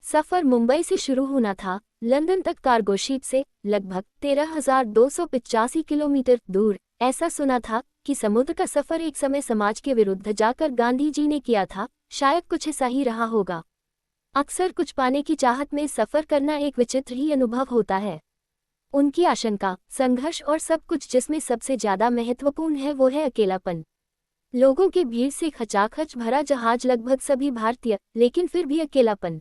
सफर मुंबई से शुरू होना था, लंदन तक कार्गो शिप से, लगभग 13,285 किलोमीटर दूर। ऐसा सुना था कि समुद्र का सफर एक समय समाज के विरुद्ध जाकर गांधी जी ने किया था, शायद कुछ ऐसा ही रहा होगा। अक्सर कुछ पाने की चाहत में सफर करना एक विचित्र ही अनुभव होता है। उनकी आशंका, संघर्ष और सब कुछ, जिसमें सबसे ज्यादा महत्वपूर्ण है वो है अकेलापन। लोगों के भीड़ से खचाखच भरा जहाज, लगभग सभी भारतीय, लेकिन फिर भी अकेलापन।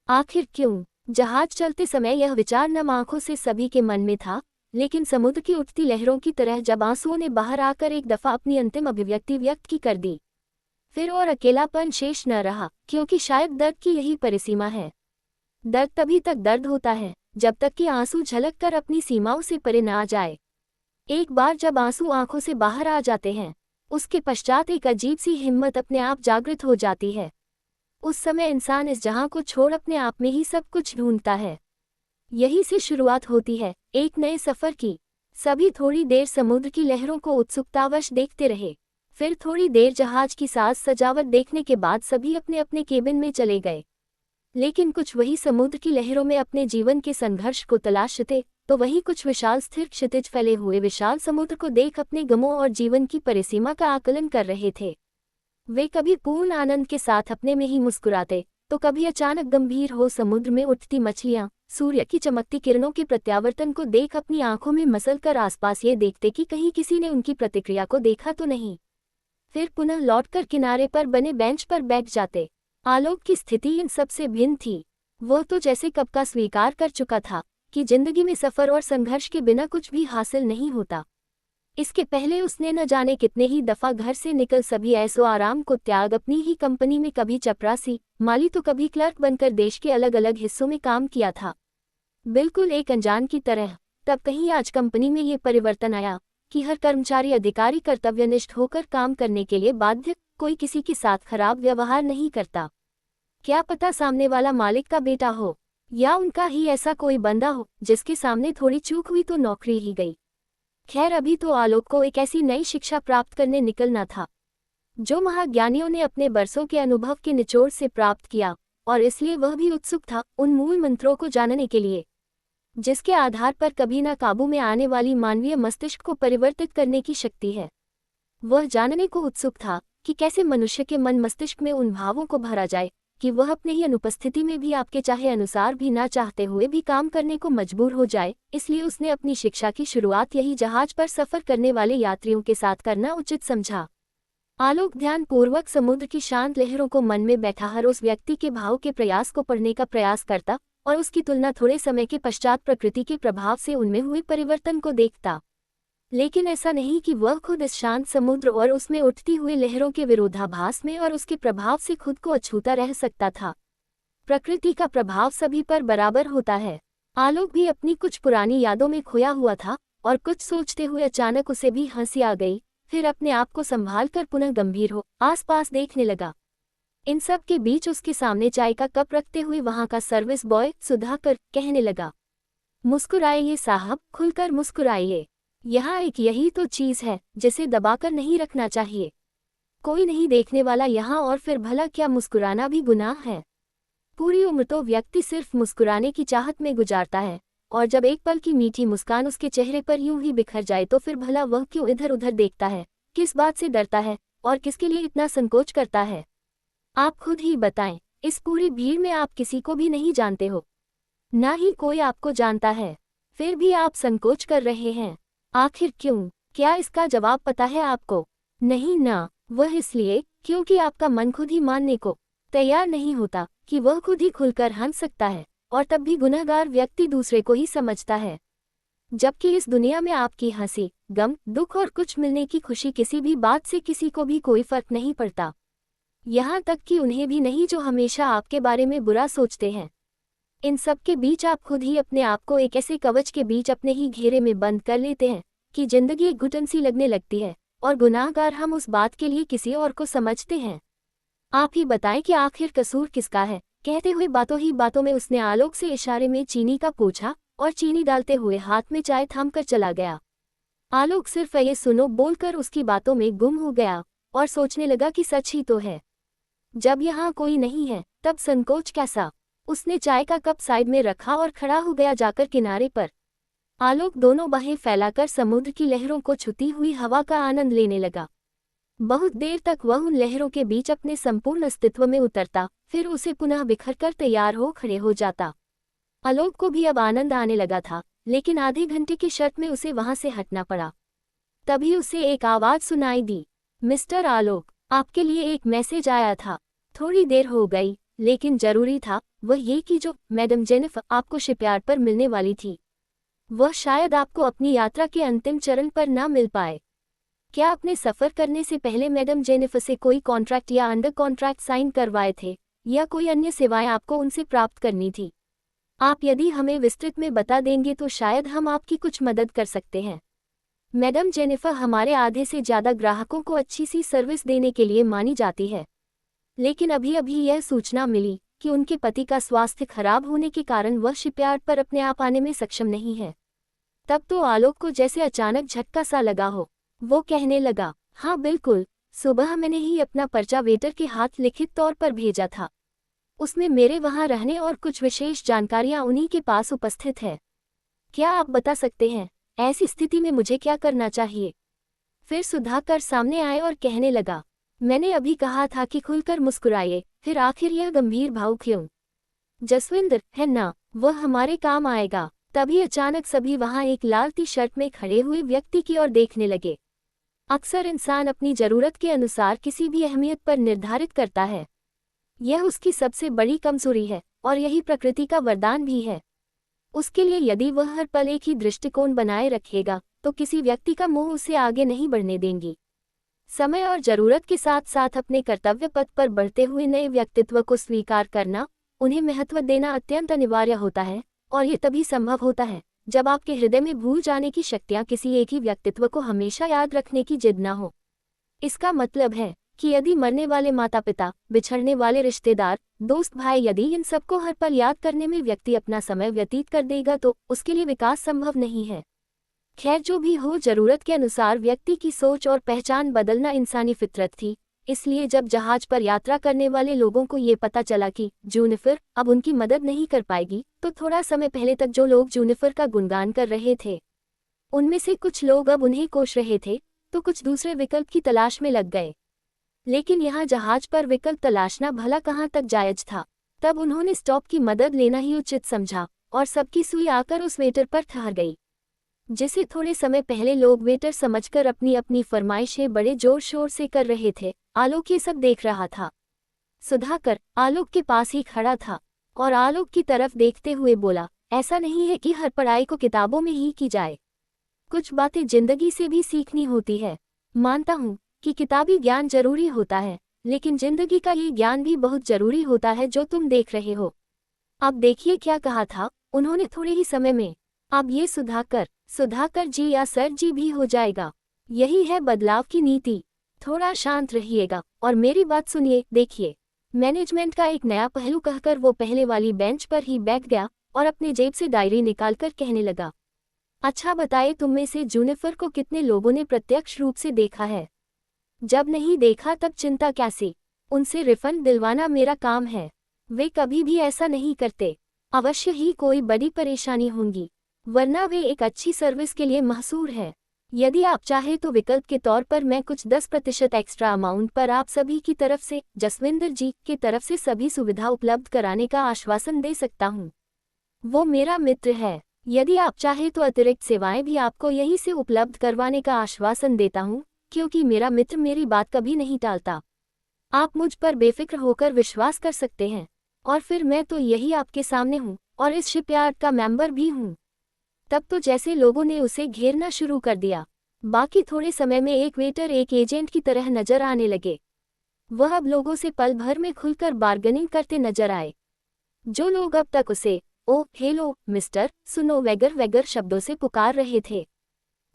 आखिर क्यों? जहाज चलते समय यह विचार नम आंखों से सभी के मन में था, लेकिन समुद्र की उठती लहरों की तरह जब आंसुओं ने बाहर आकर एक दफा अपनी अंतिम अभिव्यक्ति व्यक्त की कर दी, फिर और अकेलापन शेष न रहा, क्योंकि शायद दर्द की यही परिसीमा है। दर्द तभी तक दर्द होता है जब तक कि आंसू झलक कर अपनी सीमाओं से परे न आ जाए। एक बार जब आंसू आंखों से बाहर आ जाते हैं, उसके पश्चात एक अजीब सी हिम्मत अपने आप जागृत हो जाती है। उस समय इंसान इस जहां को छोड़ अपने आप में ही सब कुछ ढूंढता है। यही से शुरुआत होती है एक नए सफर की। सभी थोड़ी देर समुद्र की लहरों को उत्सुकतावश देखते रहे। फिर थोड़ी देर जहाज की साज सजावट देखने के बाद सभी अपने अपने केबिन में चले गए। लेकिन कुछ वही समुद्र की लहरों में अपने जीवन के संघर्ष को तलाशते, तो वही कुछ विशाल स्थिर क्षितिज फैले हुए विशाल समुद्र को देख अपने गमों और जीवन की परिसीमा का आकलन कर रहे थे। वे कभी पूर्ण आनंद के साथ अपने में ही मुस्कुराते, तो कभी अचानक गंभीर हो समुद्र में उठती मछलियां, सूर्य की चमकती किरणों के प्रत्यावर्तन को देख अपनी आंखों में मसल कर आसपास ये देखते कि कहीं किसी ने उनकी प्रतिक्रिया को देखा तो नहीं। फिर पुनः लौटकर किनारे पर बने बेंच पर बैठ जाते। आलोक की स्थिति इन सबसे भिन्न थी। वह तो जैसे कब का स्वीकार कर चुका था कि जिंदगी में सफर और संघर्ष के बिना कुछ भी हासिल नहीं होता। इसके पहले उसने न जाने कितने ही दफा घर से निकल सभी ऐसो आराम को त्याग अपनी ही कंपनी में कभी चपरासी, माली तो कभी क्लर्क बनकर देश के अलग अलग हिस्सों में काम किया था, बिल्कुल एक अनजान की तरह। तब कहीं आज कंपनी में ये परिवर्तन आया कि हर कर्मचारी अधिकारी कर्तव्यनिष्ठ होकर काम करने के लिए बाध्य, कोई किसी के साथ खराब व्यवहार नहीं करता। क्या पता सामने वाला मालिक का बेटा हो या उनका ही ऐसा कोई बंदा हो जिसके सामने थोड़ी चूक हुई तो नौकरी ही गई। खैर, अभी तो आलोक को एक ऐसी नई शिक्षा प्राप्त करने निकलना था जो महाज्ञानियों ने अपने बरसों के अनुभव के निचोड़ से प्राप्त किया, और इसलिए वह भी उत्सुक था उन मूल मंत्रों को जानने के लिए जिसके आधार पर कभी न काबू में आने वाली मानवीय मस्तिष्क को परिवर्तित करने की शक्ति है। वह जानने को उत्सुक था कि कैसे मनुष्य के मन मस्तिष्क में उन भावों को भरा जाए कि वह अपने ही अनुपस्थिति में भी आपके चाहे अनुसार भी ना चाहते हुए भी काम करने को मजबूर हो जाए। इसलिए उसने अपनी शिक्षा की शुरुआत यही जहाज पर सफर करने वाले यात्रियों के साथ करना उचित समझा। आलोक ध्यानपूर्वक समुद्र की शांत लहरों को मन में बैठा हर उस व्यक्ति के भाव के प्रयास को पढ़ने का प्रयास करता और उसकी तुलना थोड़े समय के पश्चात प्रकृति के प्रभाव से उनमें हुए परिवर्तन को देखता। लेकिन ऐसा नहीं कि वह खुद इस शांत समुद्र और उसमें उठती हुई लहरों के विरोधाभास में और उसके प्रभाव से खुद को अछूता रह सकता था। प्रकृति का प्रभाव सभी पर बराबर होता है। आलोक भी अपनी कुछ पुरानी यादों में खोया हुआ था और कुछ सोचते हुए अचानक उसे भी हंसी आ गई। फिर अपने आप को संभाल कर पुनः गंभीर हो आसपास देखने लगा। इन सब के बीच उसके सामने चाय का कप रखते हुए वहां का सर्विस बॉय सुधाकर कहने लगा, मुस्कुराइए साहब, खुलकर मुस्कुराइए। यहाँ एक यही तो चीज है जिसे दबाकर नहीं रखना चाहिए। कोई नहीं देखने वाला यहाँ, और फिर भला क्या मुस्कुराना भी गुनाह है? पूरी उम्र तो व्यक्ति सिर्फ मुस्कुराने की चाहत में गुजारता है, और जब एक पल की मीठी मुस्कान उसके चेहरे पर यूं ही बिखर जाए तो फिर भला वह क्यों इधर उधर देखता है, किस बात से डरता है और किसके लिए इतना संकोच करता है? आप खुद ही बताएं। इस पूरी भीड़ में आप किसी को भी नहीं जानते हो, ना ही कोई आपको जानता है, फिर भी आप संकोच कर रहे हैं। आखिर क्यों? क्या इसका जवाब पता है आपको? नहीं ना। वह इसलिए क्योंकि आपका मन खुद ही मानने को तैयार नहीं होता कि वह खुद ही खुलकर हंस सकता है, और तब भी गुनहगार व्यक्ति दूसरे को ही समझता है। जबकि इस दुनिया में आपकी हंसी, गम, दुख और कुछ मिलने की खुशी, किसी भी बात से किसी को भी कोई फर्क नहीं पड़ता। यहाँ तक कि उन्हें भी नहीं जो हमेशा आपके बारे में बुरा सोचते हैं। इन सब के बीच आप खुद ही अपने आप को एक ऐसे कवच के बीच अपने ही घेरे में बंद कर लेते हैं कि जिंदगी एक घुटन सी लगने लगती है, और गुनाहगार हम उस बात के लिए किसी और को समझते हैं। आप ही बताएं कि आखिर कसूर किसका है? कहते हुए बातों ही बातों में उसने आलोक से इशारे में चीनी का पूछा और चीनी डालते हुए हाथ में चाय थाम कर चला गया। आलोक सिर्फ ये सुनो बोलकर उसकी बातों में गुम हो गया और सोचने लगा कि सच ही तो है। जब यहाँ कोई नहीं है तब संकोच कैसा? उसने चाय का कप साइड में रखा और खड़ा हो गया जाकर किनारे पर। आलोक दोनों बाहें फैलाकर समुद्र की लहरों को छूती हुई हवा का आनंद लेने लगा। बहुत देर तक वह उन लहरों के बीच अपने संपूर्ण अस्तित्व में उतरता, फिर उसे पुनः बिखरकर तैयार हो खड़े हो जाता। आलोक को भी अब आनंद आने लगा था, लेकिन आधे घंटे की शर्त में उसे वहां से हटना पड़ा। तभी उसे एक आवाज सुनाई दी, मिस्टर आलोक, आपके लिए एक मैसेज आया था। थोड़ी देर हो गई, लेकिन जरूरी था। वह ये कि जो मैडम जेनिफर आपको शिपयार्ड पर मिलने वाली थी, वह शायद आपको अपनी यात्रा के अंतिम चरण पर ना मिल पाए। क्या आपने सफ़र करने से पहले मैडम जेनिफर से कोई कॉन्ट्रैक्ट या अंडर कॉन्ट्रैक्ट साइन करवाए थे, या कोई अन्य सेवाएं आपको उनसे प्राप्त करनी थी? आप यदि हमें विस्तृत में बता देंगे तो शायद हम आपकी कुछ मदद कर सकते हैं। मैडम जेनिफर हमारे आधे से ज़्यादा ग्राहकों को अच्छी सी सर्विस देने के लिए मानी जाती है, लेकिन अभी अभी यह सूचना मिली कि उनके पति का स्वास्थ्य खराब होने के कारण वह शिपयार्ड पर अपने आप आने में सक्षम नहीं है। तब तो आलोक को जैसे अचानक झटका सा लगा हो। वो कहने लगा, हाँ बिल्कुल, सुबह मैंने ही अपना पर्चा वेटर के हाथ लिखित तौर पर भेजा था। उसमें मेरे वहाँ रहने और कुछ विशेष जानकारियाँ उन्हीं के पास उपस्थित है। क्या आप बता सकते हैं ऐसी स्थिति में मुझे क्या करना चाहिए? फिर सुधाकर सामने आए और कहने लगा, मैंने अभी कहा था कि खुलकर मुस्कुराइए, फिर आखिर यह गंभीर भाव क्यों? जसविंदर है ना, वह हमारे काम आएगा। तभी अचानक सभी वहां एक लाल टी शर्ट में खड़े हुए व्यक्ति की ओर देखने लगे। अक्सर इंसान अपनी जरूरत के अनुसार किसी भी अहमियत पर निर्धारित करता है। यह उसकी सबसे बड़ी कमजोरी है और यही प्रकृति का वरदान भी है। उसके लिए यदि वह हर पल एक ही दृष्टिकोण बनाए रखेगा तो किसी व्यक्ति का मोह उसे आगे नहीं बढ़ने देंगी। समय और जरूरत के साथ साथ अपने कर्तव्य पथ पर बढ़ते हुए नए व्यक्तित्व को स्वीकार करना, उन्हें महत्व देना अत्यंत अनिवार्य होता है, और ये तभी संभव होता है जब आपके हृदय में भूल जाने की शक्तियाँ किसी एक ही व्यक्तित्व को हमेशा याद रखने की जिद न हो। इसका मतलब है कि यदि मरने वाले माता पिता, बिछड़ने वाले रिश्तेदार, दोस्त भाई, यदि इन सबको हर पल याद करने में व्यक्ति अपना समय व्यतीत कर देगा तो उसके लिए विकास संभव नहीं है। खैर जो भी हो, जरूरत के अनुसार व्यक्ति की सोच और पहचान बदलना इंसानी फितरत थी। इसलिए जब जहाज पर यात्रा करने वाले लोगों को ये पता चला कि जूनिफर अब उनकी मदद नहीं कर पाएगी, तो थोड़ा समय पहले तक जो लोग जूनिफर का गुणगान कर रहे थे, उनमें से कुछ लोग अब उन्हें कोस रहे थे, तो कुछ दूसरे विकल्प की तलाश में लग गए। लेकिन यहाँ जहाज पर विकल्प तलाशना भला कहाँ तक जायज था। तब उन्होंने स्टॉप की मदद लेना ही उचित समझा, और सबकी सुई आकर उस वेटर पर ठहर गई, जिसे थोड़े समय पहले लोग वेटर समझकर अपनी अपनी फरमाइशें बड़े जोर शोर से कर रहे थे। आलोक ये सब देख रहा था। सुधाकर आलोक के पास ही खड़ा था और आलोक की तरफ देखते हुए बोला, ऐसा नहीं है कि हर पढ़ाई को किताबों में ही की जाए, कुछ बातें जिंदगी से भी सीखनी होती है। मानता हूँ कि किताबी ज्ञान जरूरी होता है, लेकिन जिंदगी का ये ज्ञान भी बहुत जरूरी होता है जो तुम देख रहे हो। अब देखिए क्या कहा था उन्होंने थोड़े ही समय में। अब ये सुधाकर जी या सर जी भी हो जाएगा। यही है बदलाव की नीति। थोड़ा शांत रहिएगा और मेरी बात सुनिए। देखिए, मैनेजमेंट का एक नया पहलू कहकर वो पहले वाली बेंच पर ही बैठ गया और अपने जेब से डायरी निकालकर कहने लगा, अच्छा बताइए, तुम में से जूनिफर को कितने लोगों ने प्रत्यक्ष रूप से देखा है? जब नहीं देखा तब चिंता कैसी? उनसे रिफंड दिलवाना मेरा काम है। वे कभी भी ऐसा नहीं करते। अवश्य ही कोई बड़ी परेशानी होगी, वरना वे एक अच्छी सर्विस के लिए मशहूर है। यदि आप चाहे तो विकल्प के तौर पर मैं कुछ 10% एक्स्ट्रा अमाउंट पर आप सभी की तरफ से, जसविंदर जी की तरफ से सभी सुविधा उपलब्ध कराने का आश्वासन दे सकता हूँ। वो मेरा मित्र है। यदि आप चाहे तो अतिरिक्त सेवाएं भी आपको यहीं से उपलब्ध करवाने का आश्वासन देता हूँ, क्योंकि मेरा मित्र मेरी बात कभी नहीं टालता। आप मुझ पर बेफिक्र होकर विश्वास कर सकते हैं। और फिर मैं तो यही आपके सामने हूँ और इस शिपयार्ड का मेंबर भी हूँ। तब तो जैसे लोगों ने उसे घेरना शुरू कर दिया। बाकी थोड़े समय में एक वेटर एक एजेंट की तरह नजर आने लगे। वह अब लोगों से पल भर में खुलकर बार्गेनिंग करते नजर आए। जो लोग अब तक उसे ओ हेलो मिस्टर, सुनो वगैरह शब्दों से पुकार रहे थे,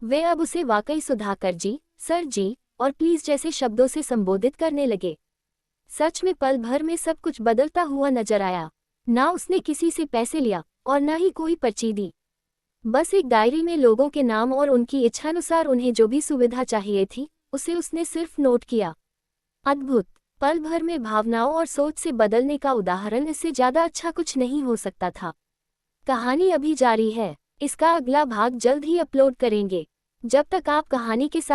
वे अब उसे वाकई सुधाकर जी, सर जी और प्लीज जैसे शब्दों से संबोधित करने लगे। सच में पल भर में सब कुछ बदलता हुआ नजर आया। ना उसने किसी से पैसे लिया और ना ही कोई पर्ची दी। बस एक डायरी में लोगों के नाम और उनकी इच्छानुसार उन्हें जो भी सुविधा चाहिए थी, उसे उसने सिर्फ नोट किया। अद्भुत! पल भर में भावनाओं और सोच से बदलने का उदाहरण इससे ज़्यादा अच्छा कुछ नहीं हो सकता था। कहानी अभी जारी है। इसका अगला भाग जल्द ही अपलोड करेंगे। जब तक आप कहानी के साथ